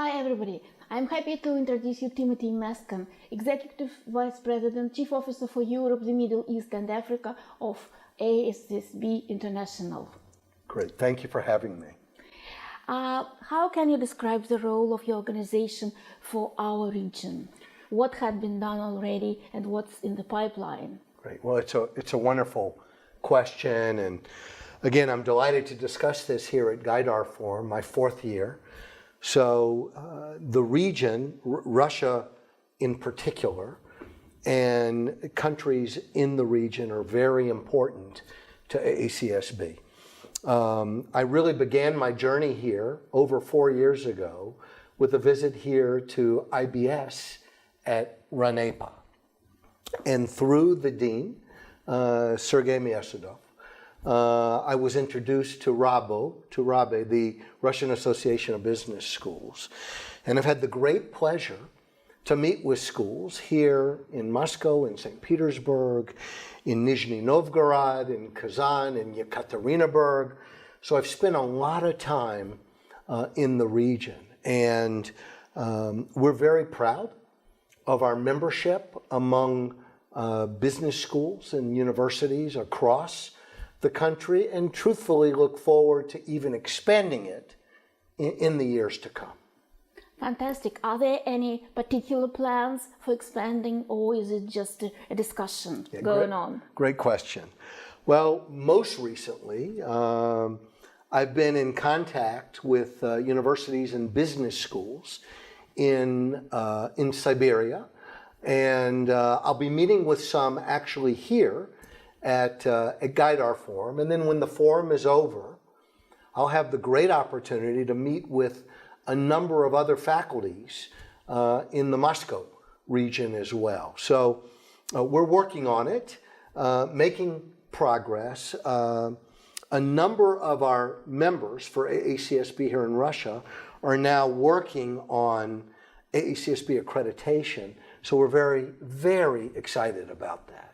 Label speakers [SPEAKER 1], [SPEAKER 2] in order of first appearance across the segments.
[SPEAKER 1] Hi everybody, I'm happy to introduce you Timothy Mescon, Executive Vice President, Chief Officer for Europe, the Middle East and Africa of AACSB International.
[SPEAKER 2] Great, thank you for having me.
[SPEAKER 1] How can you describe the role of your organization for our region? What had been done already and what's in the pipeline?
[SPEAKER 2] Great, well it's a wonderful question, and again I'm delighted to discuss this here at GAIDAR Forum, my fourth year. So the region, Russia in particular, and countries in the region are very important to AACSB. I really began my journey here over 4 years ago with a visit here to IBS at RANEPA. And through the dean, Sergei Miesudov, I was introduced to RABE, the Russian Association of Business Schools. And I've had the great pleasure to meet with schools here in Moscow, in St. Petersburg, in Nizhny Novgorod, in Kazan, in Yekaterinburg. So I've spent a lot of time in the region. And we're very proud of our membership among business schools and universities across the country, and truthfully look forward to even expanding it in the years to come.
[SPEAKER 1] Fantastic. Are there any particular plans for expanding, or is it just a discussion going on?
[SPEAKER 2] Great question. Well, most recently, I've been in contact with universities and business schools in Siberia, and I'll be meeting with some actually here at GAIDAR Forum, and then when the forum is over, I'll have the great opportunity to meet with a number of other faculties in the Moscow region as well. So we're working on it, making progress. A number of our members for AACSB here in Russia are now working on AACSB accreditation, so we're very, very excited about that.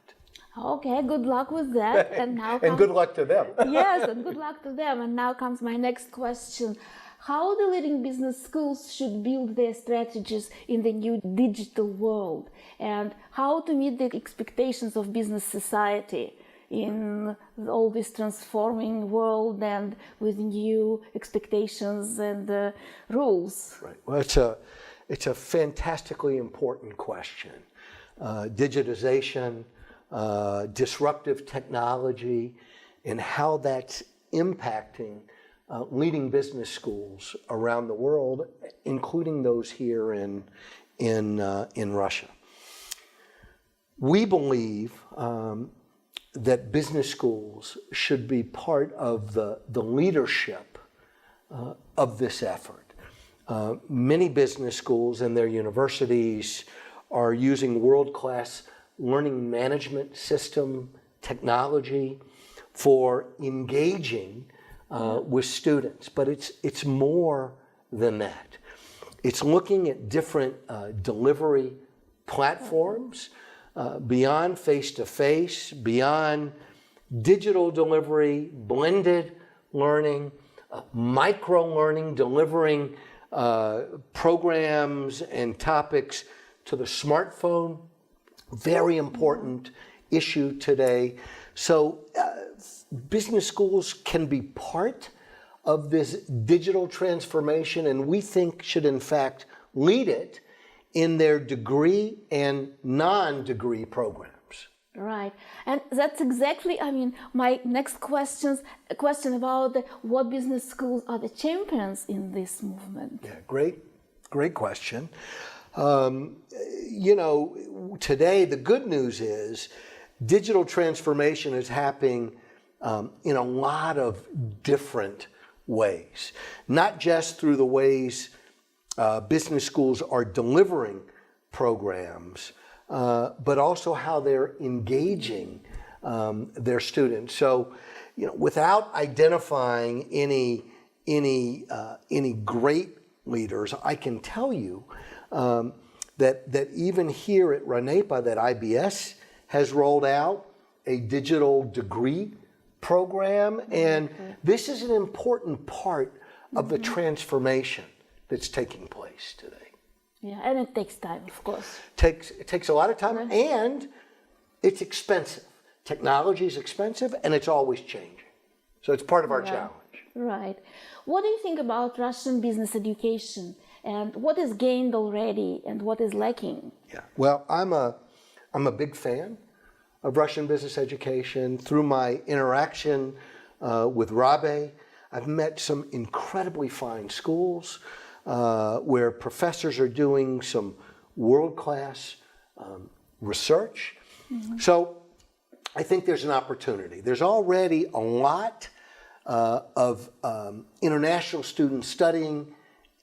[SPEAKER 1] Okay, good luck with that.
[SPEAKER 2] And good luck to them.
[SPEAKER 1] Yes, and good luck to them. And now comes my next question. How the leading business schools should build their strategies in the new digital world, and how to meet the expectations of business society in all this transforming world and with new expectations and rules?
[SPEAKER 2] Right. Well, it's a fantastically important question. Digitization, disruptive technology, and how that's impacting leading business schools around the world, including those here in Russia. We believe that business schools should be part of the leadership of this effort. Many business schools and their universities are using world-class learning management system technology for engaging with students, but it's more than that. It's looking at different delivery platforms beyond face-to-face, beyond digital delivery, blended learning, micro-learning, delivering programs and topics to the smartphone. Very important issue today. So business schools can be part of this digital transformation, and we think should in fact lead it in their degree and non-degree programs.
[SPEAKER 1] Right, and that's exactly, my next question about what business schools are the champions in this movement.
[SPEAKER 2] Yeah, great question. Today the good news is digital transformation is happening in a lot of different ways, not just through the ways business schools are delivering programs, but also how they're engaging their students. So, without identifying any great leaders, I can tell you that even here at RANEPA, that IBS has rolled out a digital degree program, and this is an important part of the transformation that's taking place today.
[SPEAKER 1] Yeah, and it takes time, of course.
[SPEAKER 2] It takes a lot of time, and it's expensive. Technology is expensive, and it's always changing. So it's part of our challenge.
[SPEAKER 1] Right. What do you think about Russian business education, and what is gained already and what is lacking?
[SPEAKER 2] Yeah. Well, I'm a big fan of Russian business education. Through my interaction with Rabe, I've met some incredibly fine schools where professors are doing some world-class research. So I think there's an opportunity. There's already a lot of international students studying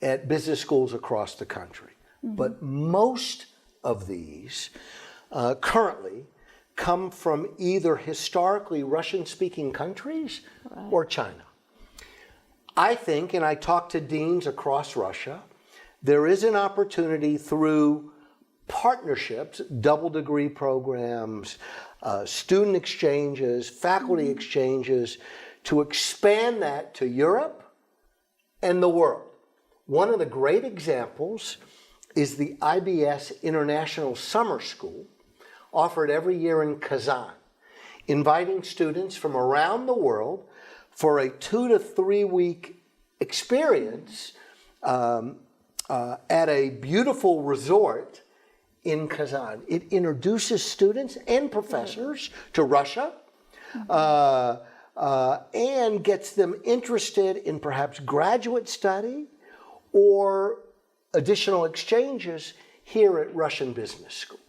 [SPEAKER 2] at business schools across the country. But most of these currently come from either historically Russian-speaking countries or China. I think, and I talk to deans across Russia, there is an opportunity through partnerships, double degree programs, student exchanges, faculty exchanges, to expand that to Europe and the world. One of the great examples is the IBS International Summer School, offered every year in Kazan, inviting students from around the world for a 2 to 3 week experience at a beautiful resort in Kazan. It introduces students and professors to Russia and gets them interested in perhaps graduate study or additional exchanges here at Russian business schools.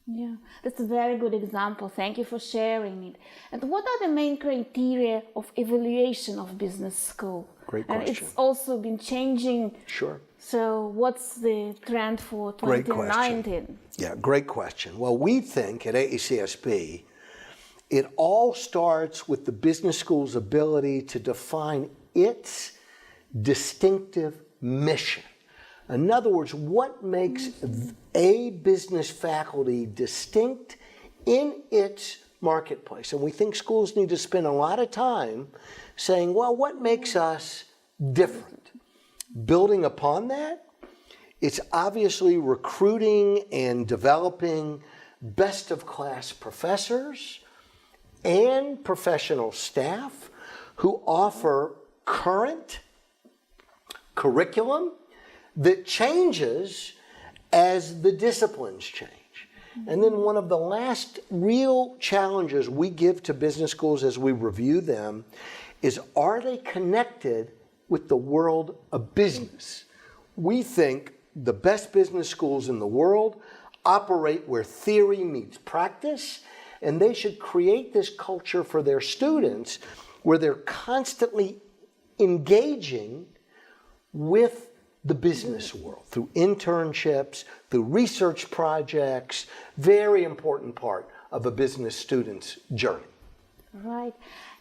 [SPEAKER 1] Yeah, that's a very good example. Thank you for sharing it. And what are the main criteria of evaluation of business school?
[SPEAKER 2] Great question.
[SPEAKER 1] And it's also been changing.
[SPEAKER 2] Sure.
[SPEAKER 1] So what's the trend for 2019?
[SPEAKER 2] Yeah, great question. Well, we think at AACSB, it all starts with the business school's ability to define its distinctive mission. In other words, what makes a business faculty distinct in its marketplace? And we think schools need to spend a lot of time saying, well, what makes us different? Building upon that, it's obviously recruiting and developing best-of-class professors and professional staff who offer current curriculum that changes as the disciplines change. And then one of the last real challenges we give to business schools as we review them is, are they connected with the world of business? We think the best business schools in the world operate where theory meets practice, and they should create this culture for their students where they're constantly engaging with the business world through internships, through research projects, very important part of a business student's journey.
[SPEAKER 1] Right.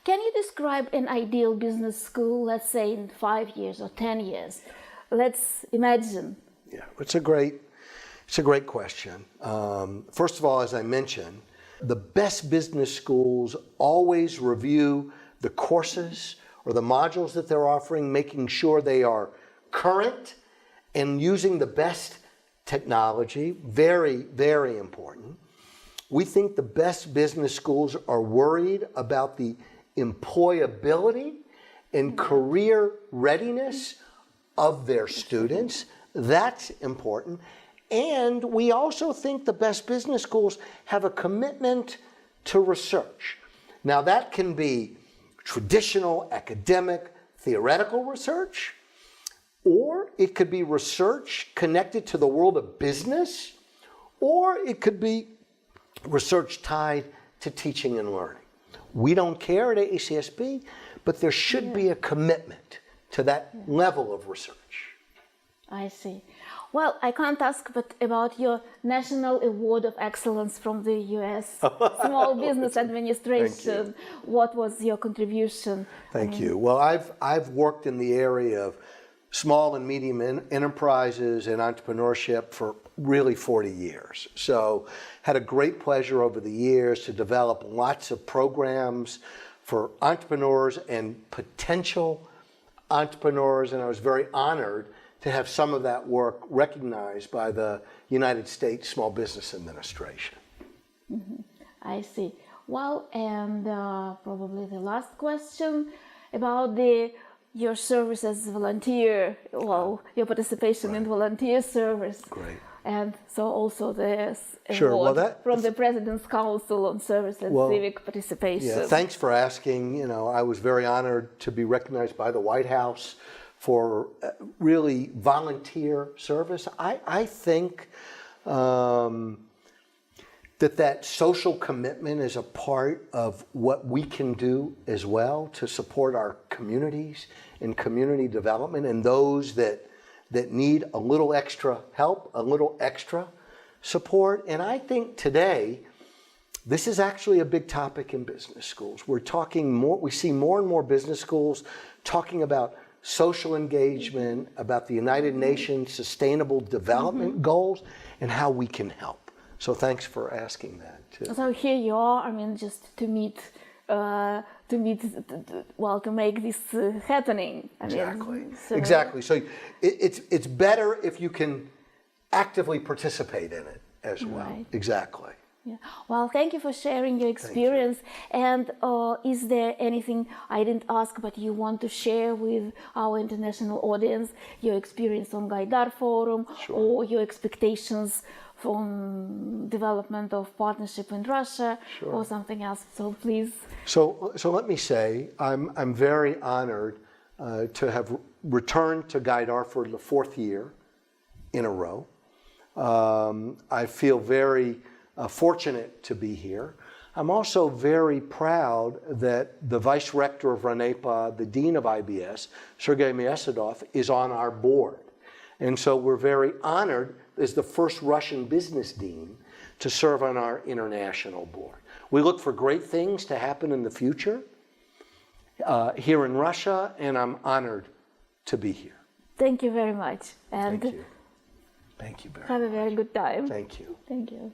[SPEAKER 1] Can you describe an ideal business school, let's say in 5 years or 10 years? Let's imagine.
[SPEAKER 2] Yeah, it's a great question. First of all, as I mentioned, the best business schools always review the courses or the modules that they're offering, making sure they are current and using the best technology. Very, very important. We think the best business schools are worried about the employability and career readiness of their students. That's important. And we also think the best business schools have a commitment to research. Now, that can be traditional, academic, theoretical research, or it could be research connected to the world of business, or it could be research tied to teaching and learning. We don't care at AACSB, but there should be a commitment to that level of research.
[SPEAKER 1] I see. Well, I can't ask but about your National Award of Excellence from the U.S. Small Business Administration.
[SPEAKER 2] Thank you.
[SPEAKER 1] What was your contribution?
[SPEAKER 2] Thank you. Well, I've worked in the area of small and medium enterprises and entrepreneurship for really 40 years. So had a great pleasure over the years to develop lots of programs for entrepreneurs and potential entrepreneurs, and I was very honored to have some of that work recognized by the United States Small Business Administration.
[SPEAKER 1] I see. Well, and probably the last question about your service as a volunteer, your participation in volunteer service.
[SPEAKER 2] Great.
[SPEAKER 1] And so also the
[SPEAKER 2] Sure.
[SPEAKER 1] award from the President's Council on Service and Civic Participation.
[SPEAKER 2] Yeah, thanks for asking. I was very honored to be recognized by the White House for really volunteer service. I think that social commitment is a part of what we can do as well to support our communities and community development and those that need a little extra help, a little extra support. And I think today, this is actually a big topic in business schools. We see more and more business schools talking about social engagement, about the United Nations Sustainable Development Goals, and how we can help. So thanks for asking that too.
[SPEAKER 1] So here you are, just to make this happening.
[SPEAKER 2] Exactly. So it's better if you can actively participate in it as well.
[SPEAKER 1] Right.
[SPEAKER 2] Exactly.
[SPEAKER 1] Yeah. Well, thank you for sharing your experience. And is there anything I didn't ask but you want to share with our international audience? Your experience on Gaidar Forum,
[SPEAKER 2] Sure.
[SPEAKER 1] or your expectations from development of partnership in Russia,
[SPEAKER 2] Sure.
[SPEAKER 1] or something else? So please.
[SPEAKER 2] So let me say, I'm very honored to have returned to Gaidar for the 4th year in a row. I feel very fortunate to be here. I'm also very proud that the Vice Rector of RANEPA, the Dean of IBS, Sergei Miesadov, is on our board. And so we're very honored as the first Russian business dean to serve on our international board. We look for great things to happen in the future here in Russia, and I'm honored to be here.
[SPEAKER 1] Thank you very much. And
[SPEAKER 2] Thank you. Thank you very much.
[SPEAKER 1] have a very good time.
[SPEAKER 2] Thank you.
[SPEAKER 1] Thank you.